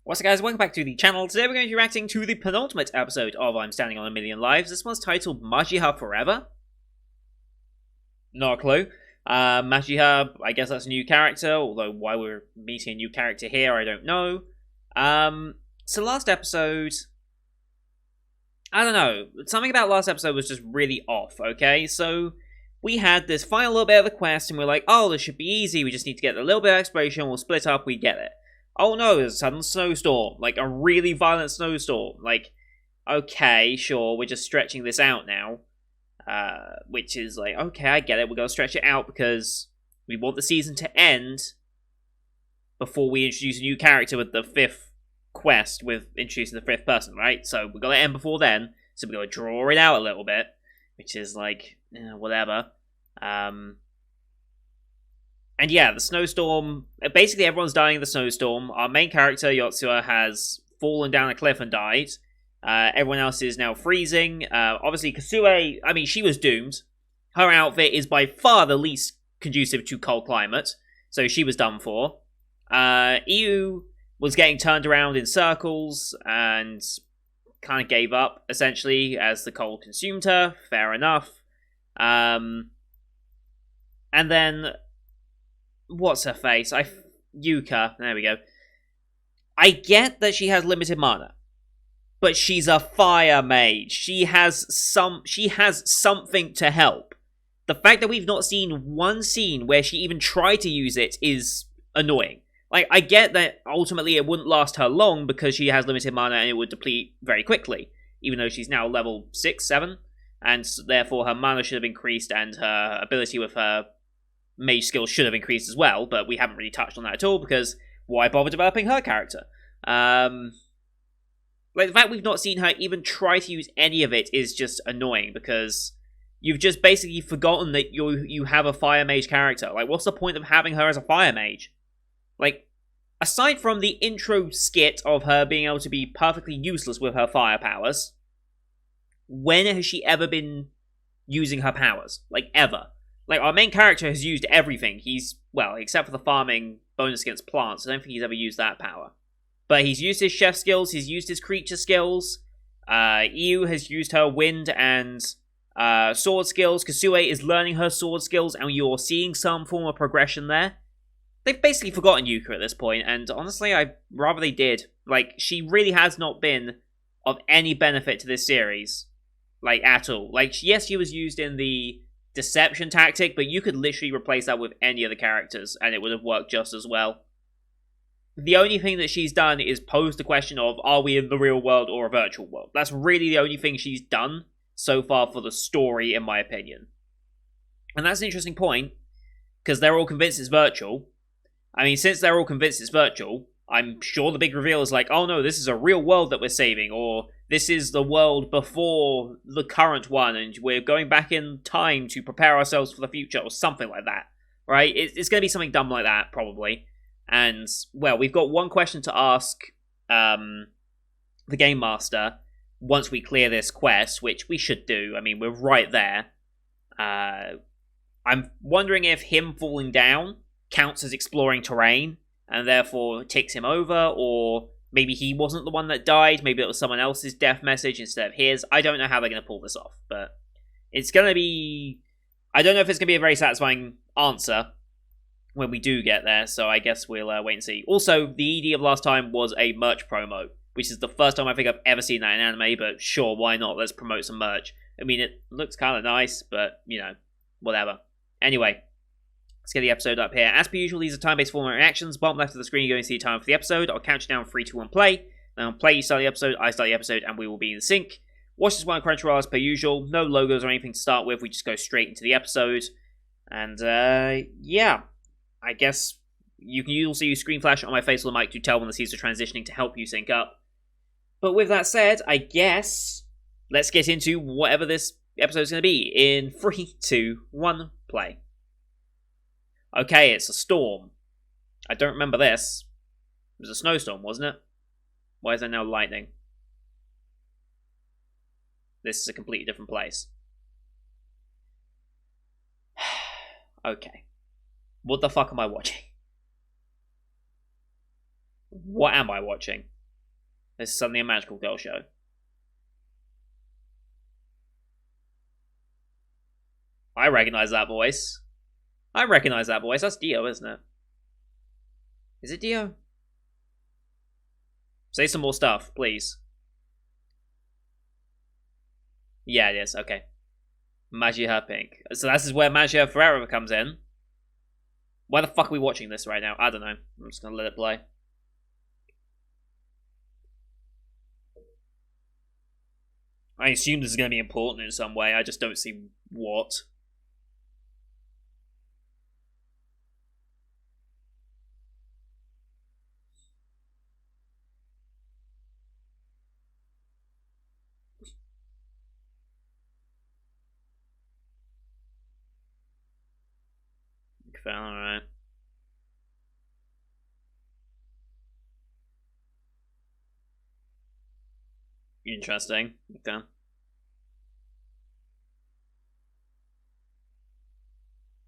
What's up, guys? Welcome back to the channel. Today we're going to be reacting to the penultimate episode of I'm Standing on a Million Lives. This one's titled Majiha Forever. Not a clue. Majiha, I guess that's a new character, although why we're meeting a new character here, I don't know. So last episode, I don't know. Something about last episode was just really off, okay? So we had this final little bit of the quest, and we're like, oh, this should be easy. We just need to get a little bit of exploration. We'll split up. We get it. Oh no, there's a sudden snowstorm. Like, a really violent snowstorm. Like, okay, sure, we're just stretching this out now. Which is like, okay, I get it. We're going to stretch it out because we want the season to end before we introduce a new character with the fifth quest with introducing the fifth person, right? So we're going to end before then. So we're going to draw it out a little bit, which is like, whatever. And yeah, the snowstorm, basically everyone's dying in the snowstorm. Our main character, Yotsuya, has fallen down a cliff and died. Everyone else is now freezing. Obviously, Kasue, I mean, she was doomed. Her outfit is by far the least conducive to cold climate, so she was done for. Iu was getting turned around in circles and kind of gave up, essentially, as the cold consumed her. Fair enough. And then what's her face? Yuka. There we go. I get that she has limited mana, but she's a fire mage. She has something to help. The fact that we've not seen one scene where she even tried to use it is annoying. Like, I get that ultimately it wouldn't last her long because she has limited mana and it would deplete very quickly, even though she's now level 6, 7, and therefore her mana should have increased and her ability with her mage skills should have increased as well, but we haven't really touched on that at all because why bother developing her character? Like, the fact we've not seen her even try to use any of it is just annoying because you've just basically forgotten that you have a fire mage character. Like, what's the point of having her as a fire mage? Like, aside from the intro skit of her being able to be perfectly useless with her fire powers, when has she ever been using her powers? Like, ever. Like, our main character has used everything. Well, except for the farming bonus against plants. I don't think he's ever used that power. But he's used his chef skills, he's used his creature skills. Iu has used her wind and sword skills. Kasue is learning her sword skills, and you're seeing some form of progression there. They've basically forgotten Yuka at this point, and honestly, I'd rather they did. Like, she really has not been of any benefit to this series. Like, at all. Like, yes, she was used in the deception tactic, but you could literally replace that with any of the characters, and it would have worked just as well. The only thing that she's done is pose the question of, are we in the real world or a virtual world? That's really the only thing she's done so far for the story, in my opinion. And that's an interesting point, because they're all convinced it's virtual. I mean, since they're all convinced it's virtual, I'm sure the big reveal is like, oh no, this is a real world that we're saving, or this is the world before the current one, and we're going back in time to prepare ourselves for the future, or something like that, right? It's going to be something dumb like that, probably. And, well, we've got one question to ask the Game Master once we clear this quest, which we should do. I mean, we're right there. I'm wondering if him falling down counts as exploring terrain, and therefore takes him over, or maybe he wasn't the one that died, maybe it was someone else's death message instead of his. I don't know how they're going to pull this off, but it's going to be... I don't know if it's going to be a very satisfying answer when we do get there, so I guess we'll wait and see. Also, the ED of last time was a merch promo, which is the first time I think I've ever seen that in anime, but sure, why not? Let's promote some merch. I mean, it looks kind of nice, but, you know, whatever. Anyway, let's get the episode up here. As per usual, these are time-based format reactions. Bottom left of the screen, you're going to see the time for the episode. I'll count you down 3, 2, 1, play. Then I'll play, you start the episode, I start the episode, and we will be in sync. Watch this one on Crunchyroll as per usual. No logos or anything to start with. We just go straight into the episode. And, yeah. I guess you can also use screen flash on my face or the mic to tell when the scenes are transitioning to help you sync up. But with that said, I guess let's get into whatever this episode is going to be in 3, 2, 1, play. Okay, it's a storm. I don't remember this. It was a snowstorm, wasn't it? Why is there now lightning? This is a completely different place. Okay. What the fuck am I watching? What am I watching? This is suddenly a magical girl show. I recognize that voice. I recognize that voice. That's Dio, isn't it? Is it Dio? Say some more stuff, please. Yeah, it is. Okay. Magia Pink. So this is where Magia Ferreira comes in. Why the fuck are we watching this right now? I don't know. I'm just gonna let it play. I assume this is gonna be important in some way. I just don't see what. Alright. Interesting. Okay.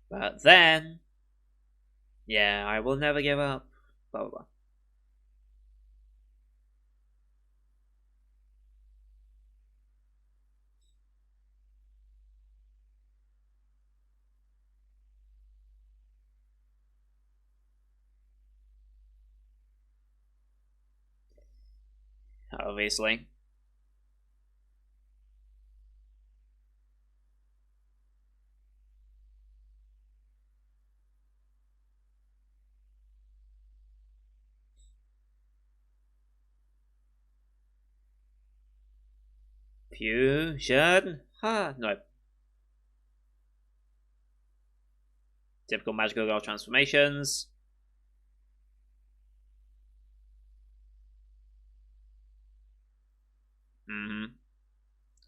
But then, yeah, I will never give up. Blah blah blah. Obviously. Fusion? Ha! No. Typical magical girl transformations.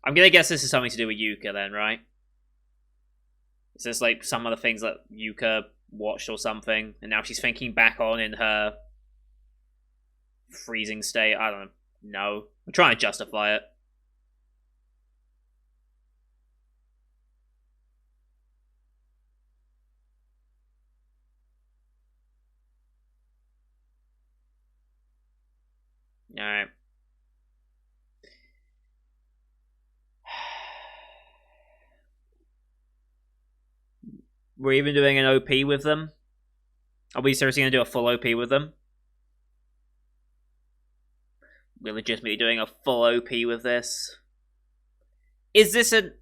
I'm gonna guess this is something to do with Yuka then, right? Is this like some of the things that Yuka watched or something, and now she's thinking back on in her freezing state? I don't know. I'm trying to justify it. Alright. We're even doing an OP with them? Are we seriously gonna do a full OP with them? We're legitimately doing a full OP with this? Is this an...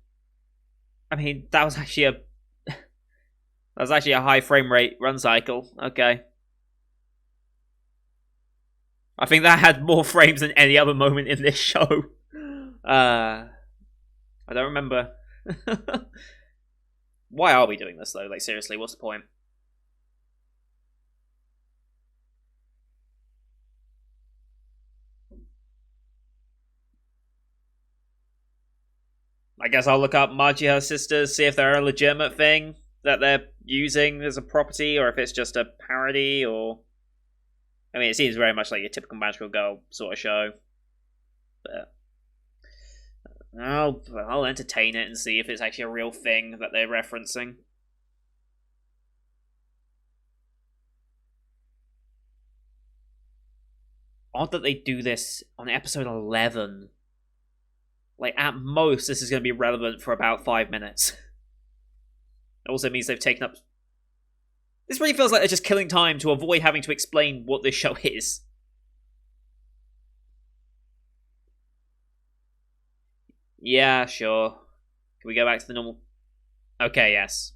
I mean, that was actually a... that was actually a high frame rate run cycle. Okay. I think that had more frames than any other moment in this show. I don't remember. Why are we doing this though? Like seriously, what's the point? I guess I'll look up Magia Sisters, see if they're a legitimate thing that they're using as a property, or if it's just a parody, or... I mean, it seems very much like your typical magical girl sort of show. But... I'll entertain it and see if it's actually a real thing that they're referencing. Odd that they do this on episode 11. Like, at most, this is going to be relevant for about 5 minutes. It also means they've taken up... This really feels like they're just killing time to avoid having to explain what this show is. Yeah, sure. Can we go back to the normal... Okay, yes.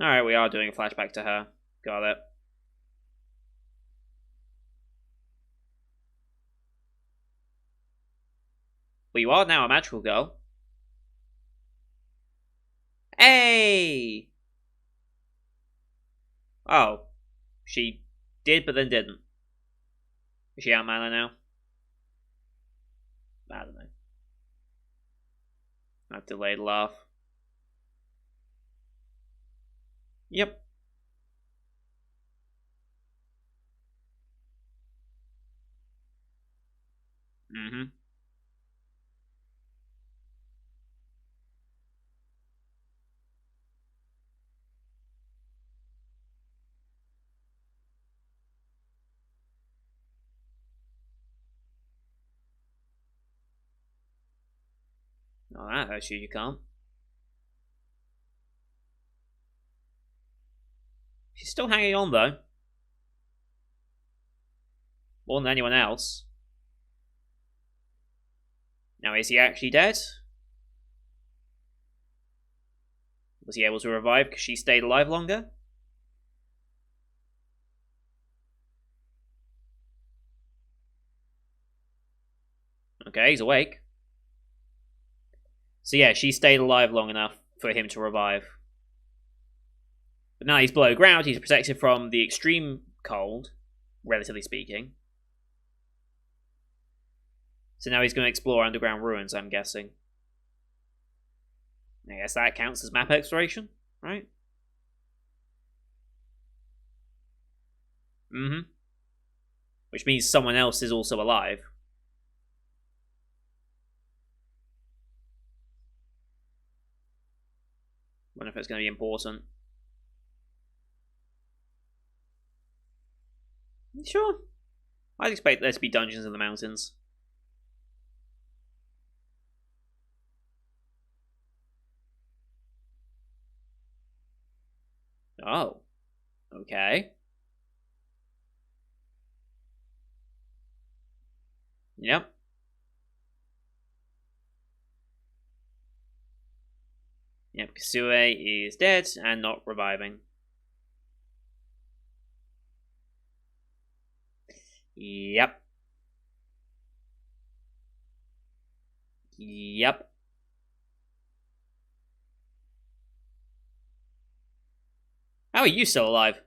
Alright, we are doing a flashback to her. Got it. But you are now a magical girl. Hey! Oh. She did, but then didn't. Is she out mana now? I don't know. That delayed laugh. Yep. Mm-hmm. Oh, that hurts you, you can't. She's still hanging on, though. More than anyone else. Now, is he actually dead? Was he able to revive because she stayed alive longer? Okay, he's awake. So yeah, she stayed alive long enough for him to revive. But now he's below ground, he's protected from the extreme cold, relatively speaking. So now he's going to explore underground ruins, I'm guessing. I guess that counts as map exploration, right? Mm-hmm. Which means someone else is also alive. Wonder if it's going to be important. Sure. I'd expect there to be dungeons in the mountains. Oh. Okay. Yep. Yep, Kasue is dead and not reviving. Yep. Yep. How are you still alive?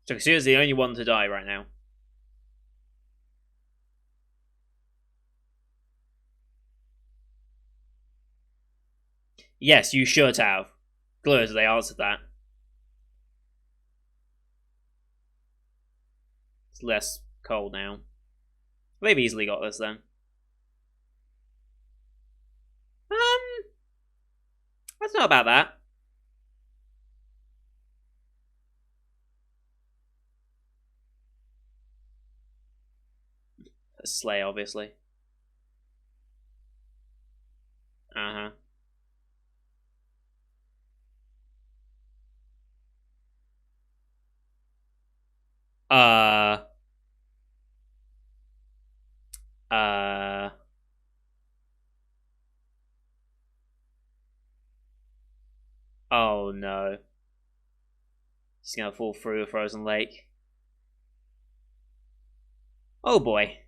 So Kasua's the only one to die right now. Yes, you should have. Glad they answered that. It's less cold now. They've easily got this then. I don't know about that. A sleigh, obviously. Uh huh. Uh. Oh no. He's gonna fall through a frozen lake. Oh boy.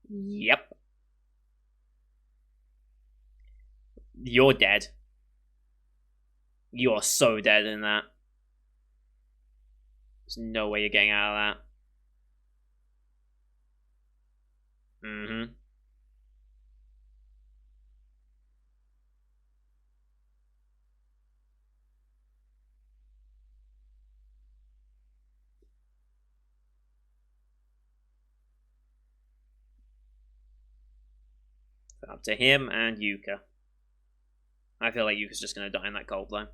Yep. You're dead. You're so dead in that. There's no way you're getting out of that. Mm-hmm. Up to him and Yuka. I feel like Yuka's just gonna die in that cold though.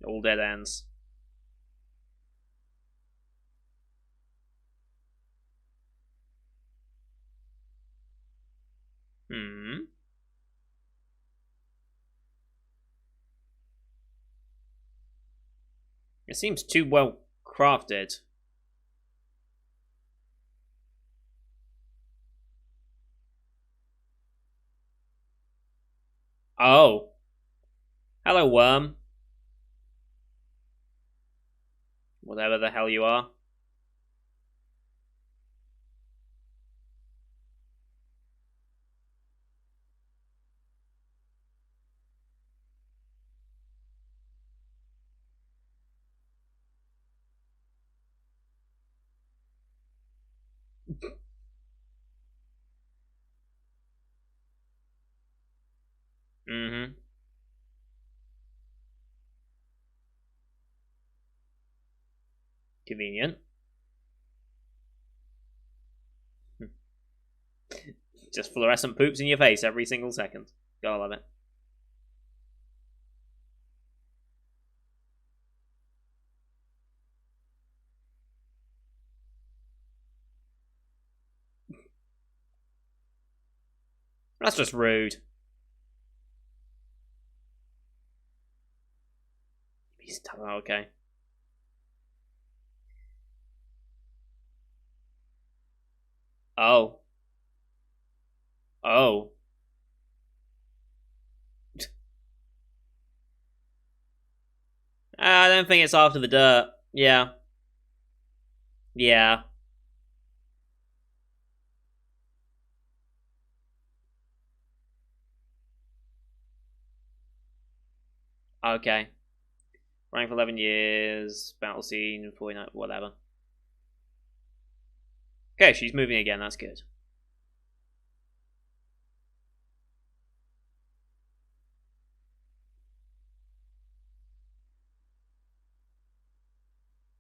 All dead ends. Hmm. It seems too well crafted. Oh. Hello, worm. Whatever the hell you are. Mm-hmm. Convenient. Just fluorescent poops in your face every single second. Gotta love it. That's just rude. He's okay. Oh. Oh. I don't think it's after the dirt. Yeah. Yeah. Okay. Running for 11 years. Battle scene, 49, whatever. Okay, she's moving again. That's good.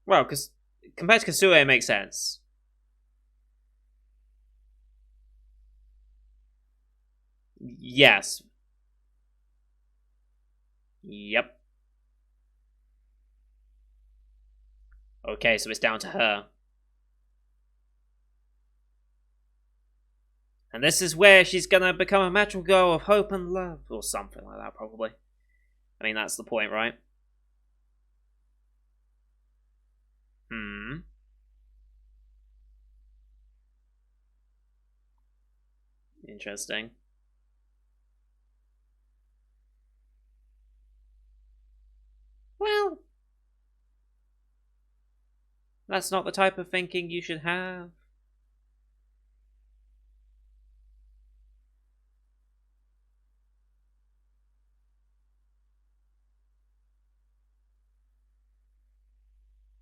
Well, because compared to Kasue, it makes sense. Yes. Yep. Okay, so it's down to her. And this is where she's gonna become a magical girl of hope and love. Or something like that, probably. I mean, that's the point, right? Hmm. Interesting. Well, that's not the type of thinking you should have.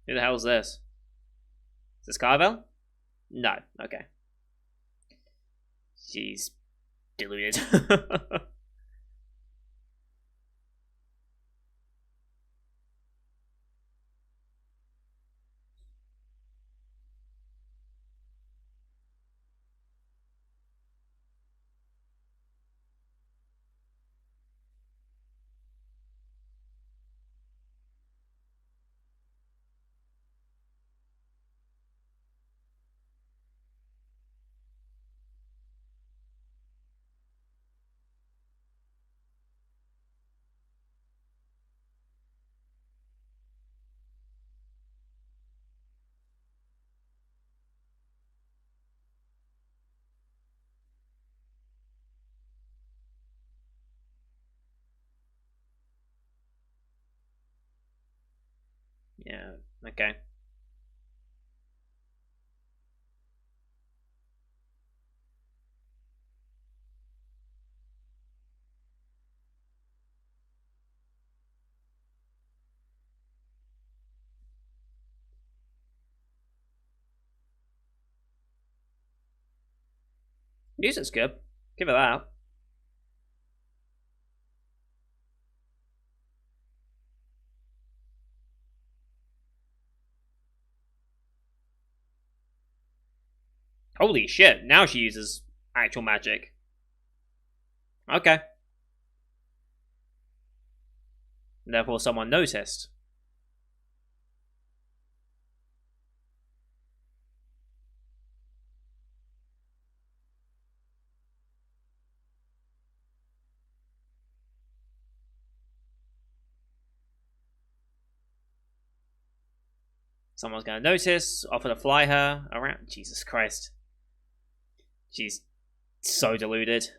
Who the hell is this? Is this Carvel? No. Okay. She's deluded. Yeah. Okay. Music's good. Give it that. Holy shit! Now she uses actual magic. Okay. Therefore, someone noticed. Someone's gonna notice. Offer to fly her around. Jesus Christ. She's so deluded.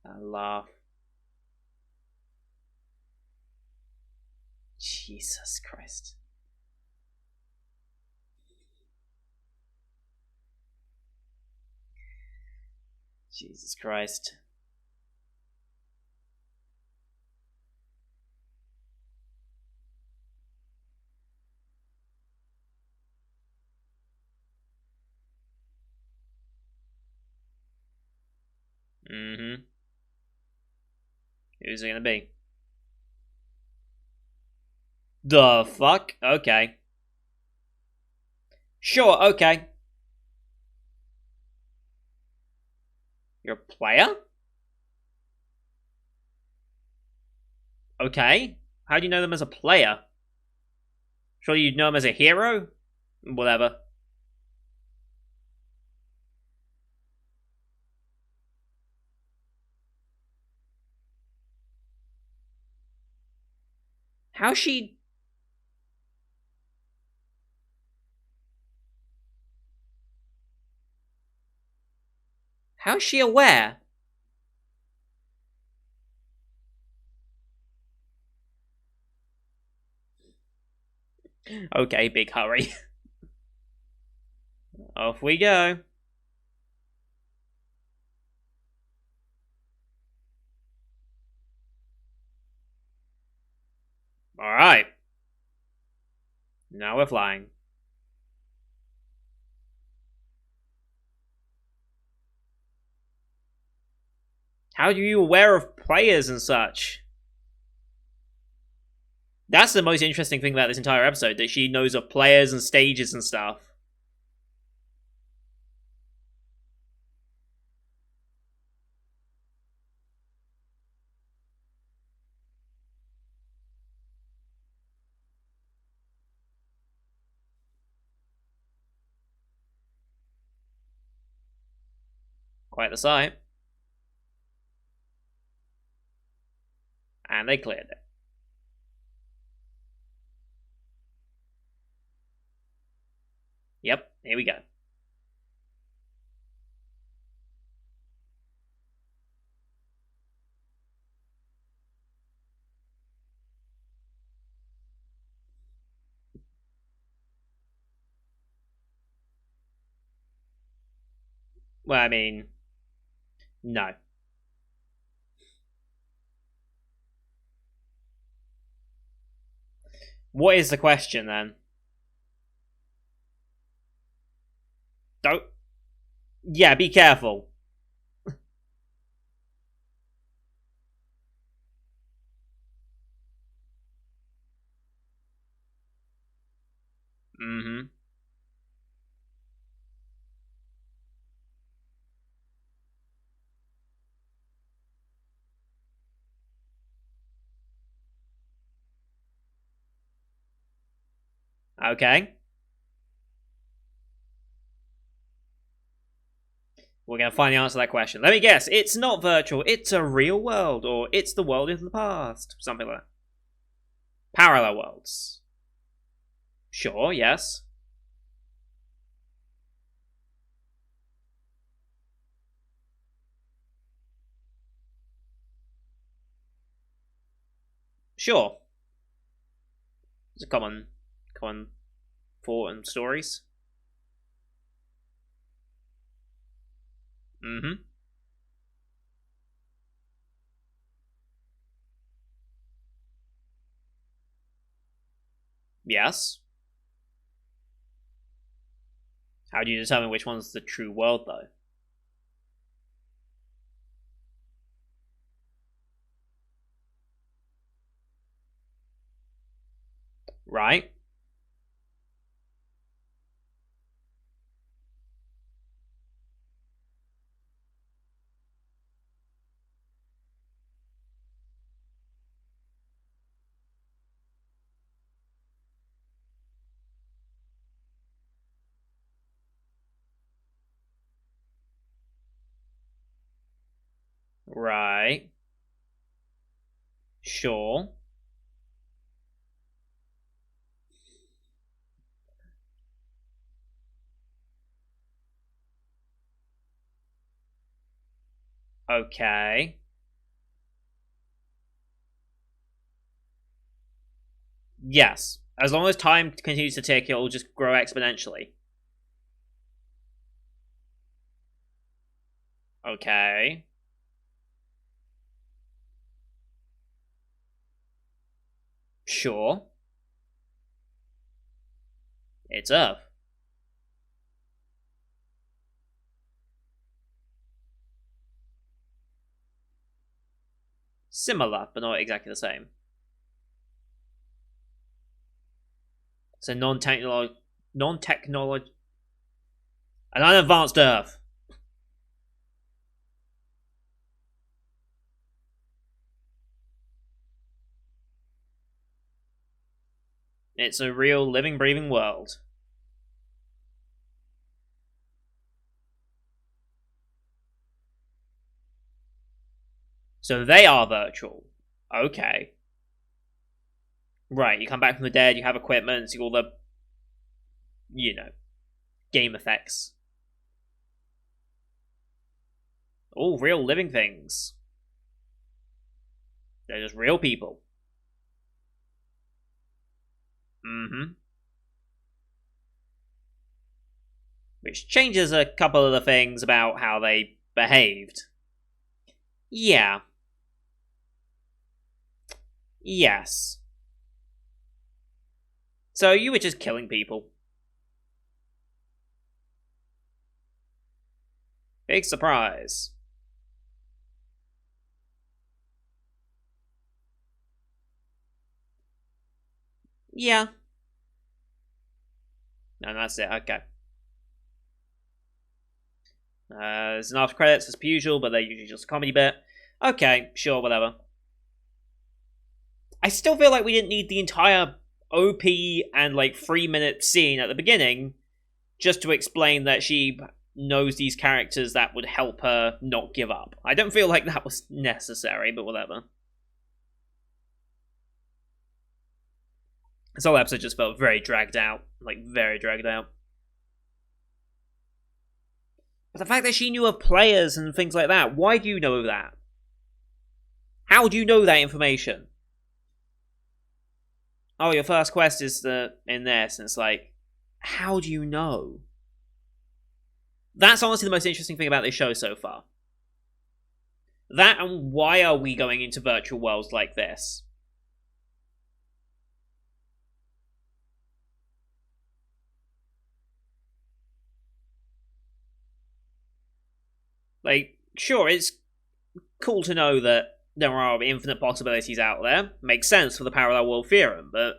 I laugh. Jesus Christ. Jesus Christ. Mm-hmm. Who's it gonna be? The fuck? Okay. Sure, okay. You're a player? Okay. How do you know them as a player? Surely you'd know them as a hero? Whatever. How's she... How's she aware? Okay, big hurry. Off we go. Alright. Now we're flying. How are you aware of players and such? That's the most interesting thing about this entire episode, that she knows of players and stages and stuff. Quite the sight. And they cleared it. Yep, here we go. Well, I mean, no. What is the question then? Don't. Yeah, be careful. Mm-hmm. Okay. We're going to finally answer that question. Let me guess. It's not virtual. It's a real world. Or it's the world of the past. Something like that. Parallel worlds. Sure, yes. Sure. It's a common thought and stories. Mm-hmm. Yes. How do you determine which one's the true world, though? Right? Right. Sure. Okay. Yes. As long as time continues to tick, it'll just grow exponentially. Okay. Sure. It's Earth. Similar, but not exactly the same. It's a non-technological An unadvanced Earth. It's a real living, breathing world. So they are virtual. Okay. Right, you come back from the dead, you have equipment, you all the, game effects. All real living things. They're just real people. Mm-hmm. Which changes a couple of the things about how they behaved. Yeah. Yes. So you were just killing people. Big surprise. Yeah. No, that's it. Okay. There's an after credits as per usual, but they're usually just a comedy bit. Okay, sure, whatever. I still feel like we didn't need the entire OP and 3-minute scene at the beginning just to explain that she knows these characters that would help her not give up. I don't feel like that was necessary, but whatever. This whole episode just felt very dragged out. Very dragged out. But the fact that she knew of players and things like that, why do you know that? How do you know that information? Oh, your first quest is in this, and it's how do you know? That's honestly the most interesting thing about this show so far. That, and why are we going into virtual worlds like this? Sure, it's cool to know that there are infinite possibilities out there. Makes sense for the parallel world theorem, but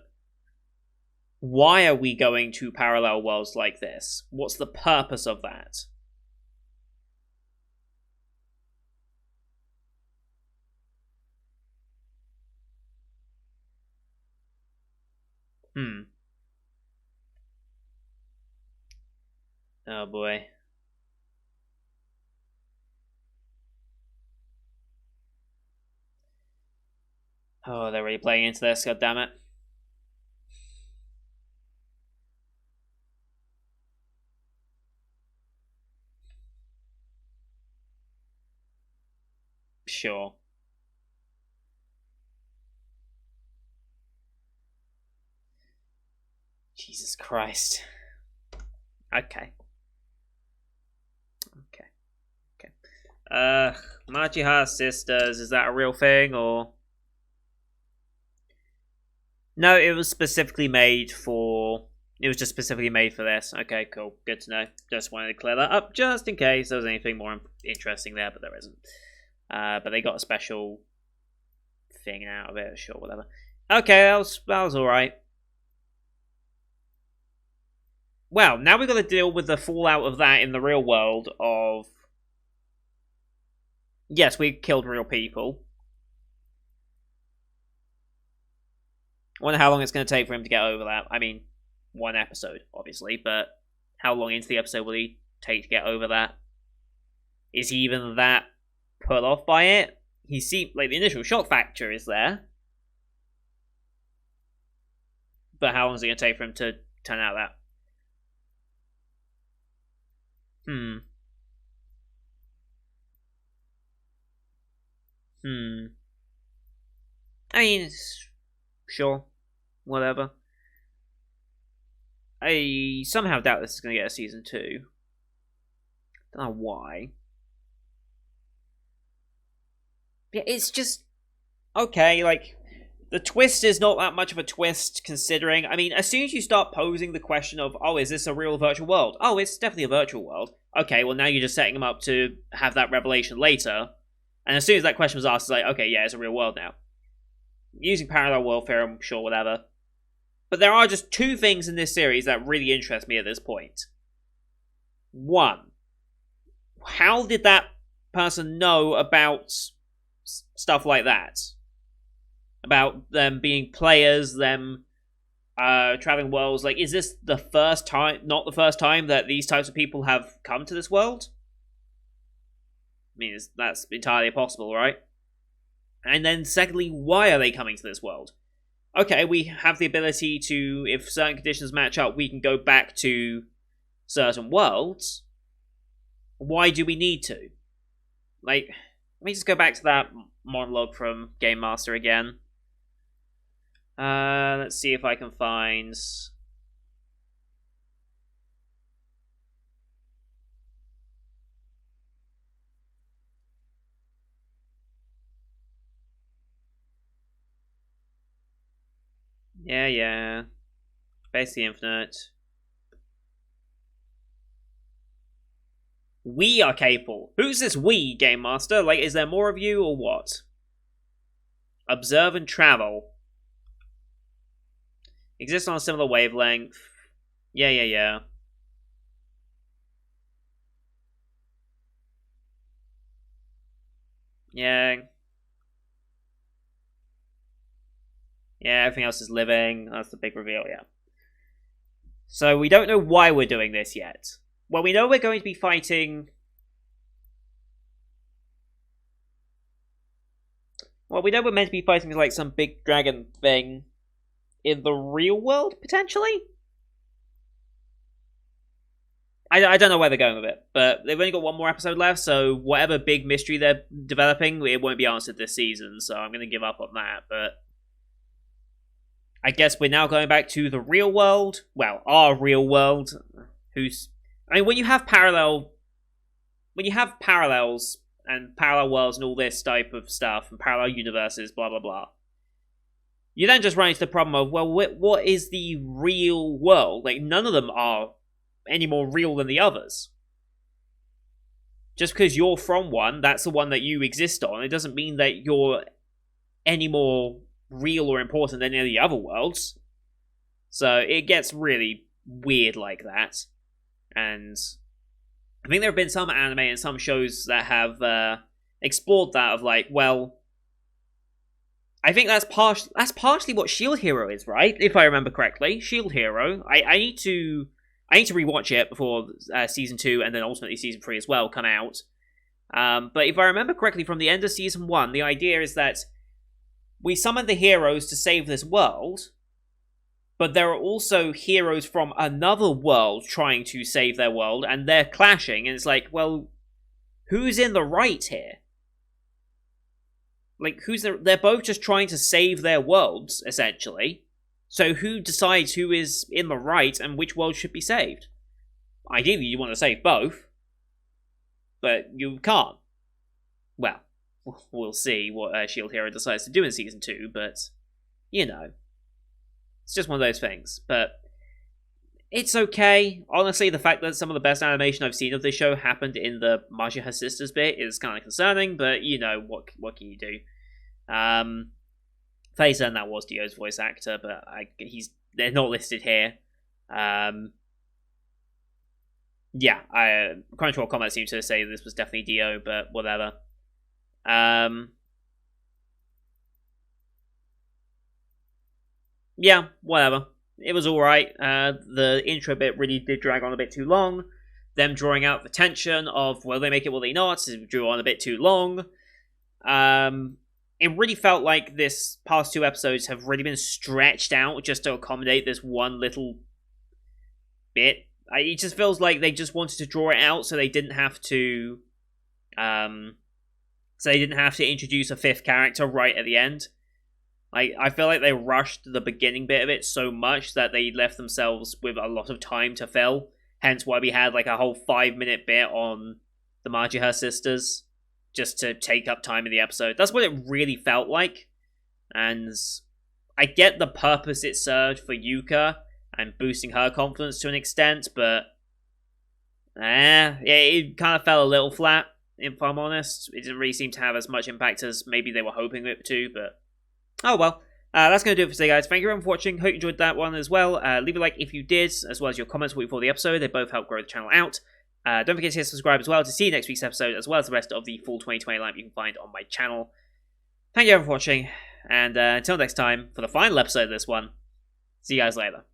why are we going to parallel worlds like this? What's the purpose of that? Oh boy. Oh, they're really playing into this, goddammit. Sure. Jesus Christ. Okay. Machiha Sisters, is that a real thing, or? No, it was specifically made for... It was just specifically made for this. Okay, cool. Good to know. Just wanted to clear that up, just in case there was anything more interesting there, but there isn't. But they got a special thing out of it. Sure, whatever. Okay, that was alright. Well, now we've got to deal with the fallout of that in the real world of... Yes, we killed real people. I wonder how long it's going to take for him to get over that. I mean, one episode, obviously, but how long into the episode will he take to get over that? Is he even that put off by it? He seemed like the initial shock factor is there. But how long is it going to take for him to turn out that? I mean, sure. Whatever. I somehow doubt this is going to get a season 2. Don't know why. Yeah, it's just... Okay, the twist is not that much of a twist, considering... I mean, as soon as you start posing the question of, oh, is this a real virtual world? Oh, it's definitely a virtual world. Okay, well, now you're just setting them up to have that revelation later. And as soon as that question was asked, it's okay, yeah, it's a real world now. Using parallel world theorem, sure, whatever. But there are just 2 things in this series that really interest me at this point. One, how did that person know about stuff like that? About them being players, them traveling worlds. Like, is this the first time, not the first time, that these types of people have come to this world? I mean, that's entirely possible, right? And then secondly, why are they coming to this world? Okay, we have the ability to, if certain conditions match up, we can go back to certain worlds. Why do we need to? Like, let me just go back to that monologue from Game Master again. Let's see if I can find... Yeah. Basically infinite. We are capable. Who's this we, Game Master? Like, is there more of you or what? Observe and travel. Exist on a similar wavelength. Yeah. Yeah, everything else is living. That's the big reveal, yeah. So we don't know why we're doing this yet. Well, we know we're going to be fighting... Well, we know we're meant to be fighting like some big dragon thing in the real world, potentially? I don't know where they're going with it, but they've only got one more episode left, so whatever big mystery they're developing, it won't be answered this season, so I'm going to give up on that, but... I guess we're now going back to the real world. Well, our real world. I mean, when you have parallels and parallel worlds and all this type of stuff, and parallel universes, blah blah blah, you then just run into the problem of, well, what is the real world? Like, none of them are any more real than the others. Just because you're from one, that's the one that you exist on. It doesn't mean that you're any more real or important than any of the other worlds. So it gets really weird like that. And I think there have been some anime and some shows that have explored that of like, well, I think that's partially what Shield Hero is, right? If I remember correctly, Shield Hero. I need to rewatch it before season 2 and then ultimately season 3 as well come out. But if I remember correctly from the end of season 1, the idea is that we summon the heroes to save this world, but there are also heroes from another world trying to save their world, and they're clashing, and it's like, well, who's in the right here? Like, they're both just trying to save their worlds, essentially. So who decides who is in the right and which world should be saved? Ideally, you want to save both, but you can't. Well, we'll see what Shield Hero decides to do in Season 2, but, you know. It's just one of those things. But it's okay. Honestly, the fact that some of the best animation I've seen of this show happened in the Magia Her Sisters bit is kind of concerning, but, you know, what can you do? Faison, and that was Dio's voice actor, but they're not listed here. Crunchyroll comments seem to say this was definitely Dio, but whatever. Yeah, whatever. It was alright. The intro bit really did drag on a bit too long. Them drawing out the tension of will they make it, will they not? It drew on a bit too long. It really felt like this past 2 episodes have really been stretched out just to accommodate this one little bit. It just feels like they just wanted to draw it out so they didn't have to introduce a 5th character right at the end. Like, I feel like they rushed the beginning bit of it so much that they left themselves with a lot of time to fill. Hence why we had like a whole 5-minute bit on the Magia Her Sisters just to take up time in the episode. That's what it really felt like. And I get the purpose it served for Yuka and boosting her confidence to an extent, but it kind of fell a little flat, if I'm honest. It didn't really seem to have as much impact as maybe they were hoping it to, but oh well. That's going to do it for today, guys. Thank you everyone for watching. Hope you enjoyed that one as well. Leave a like if you did, as well as your comments before the episode. They both help grow the channel out. Don't forget to hit subscribe as well to see next week's episode, as well as the rest of the full 2020 lineup you can find on my channel. Thank you everyone for watching, and until next time, for the final episode of this one, see you guys later.